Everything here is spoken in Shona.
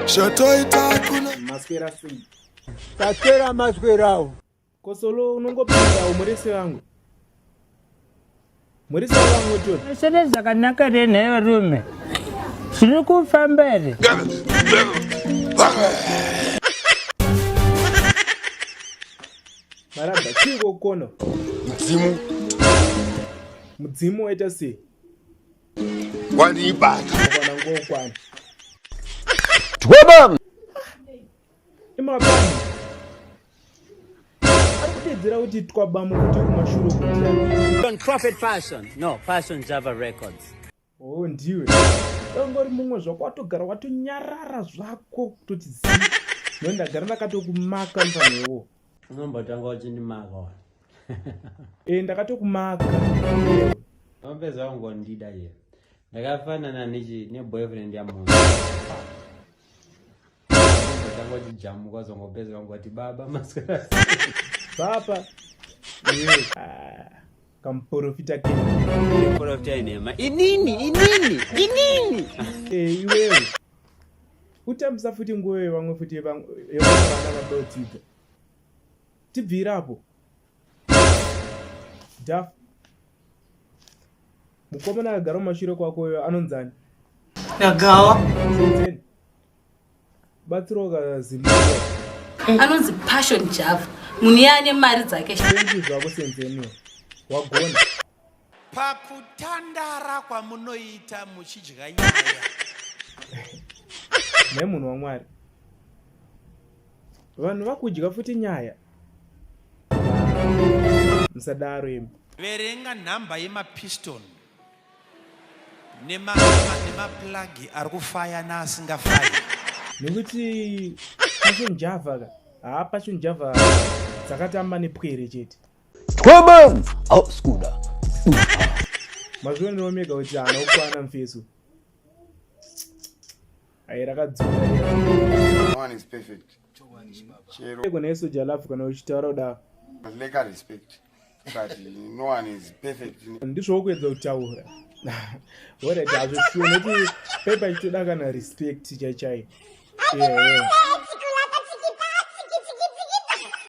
Shotoita kuna Masquera sweet. Tatera masquerao. Kosolo unongopinda umurese wangu. Murese wangu tu. Sereza kanaka rene rume. Sinuku fambere. Marabha chiko kono. Mudzimu eta si. Wani ibata. Kona ngokwana. Twabam. Imabani. Akutedzera kuti twabamu kuti kumashuro kuti. On Prophet Fashion. No, Fashion Java Records. Oh ndiwe. Ngori mumwe zvakwatogara watonyarara zvako kutoti zi. Ndagara ndakatokumaka mfanewo. Unombotanga uchindimaka. Ndakatokumaka. Wapedza wangondida iye. Ndakafanana neboyfriend yamunhu. Ndakanga uchijamuka zongopedza wangoti baba masquera. Papa. Kamprofita ke. Profita inema. Inini. Iwewe. Utambisa futi nguwe vamwe futi vana vadodzidza. Tibvirapo. Daf. Mukomana agara mumashure kwako anonzani? Nagawa. Senzeni. Batsiroka Zimbabwe. Anonzi Passion Java. Munhu yane mari dzake. Senzeni zvako senzeni. Wagona. Pakutandara kwamunoita muchidya nyaya. Nemunhu waMwari. Vanhu vakudya futi nyaya. Musadaro imi. Verenga nhamba yemapiston nema plug ari kufaya naasingafaya. Nekuti Passion Java Passion Java dzakatamba nepwere chete. Twabam. Oh, skuda. Mazvino nomega kuti hana kukwana mufeso. Rakadzura. No one is perfect. Kuna isoja alafu kana uchitaura kudaro. Leka respect. But no one is perfect. Ndizvo kuedza kutaura. Ora hazvo shuwa nekuti pepa ichitoda kana respect chaichai. Yeah.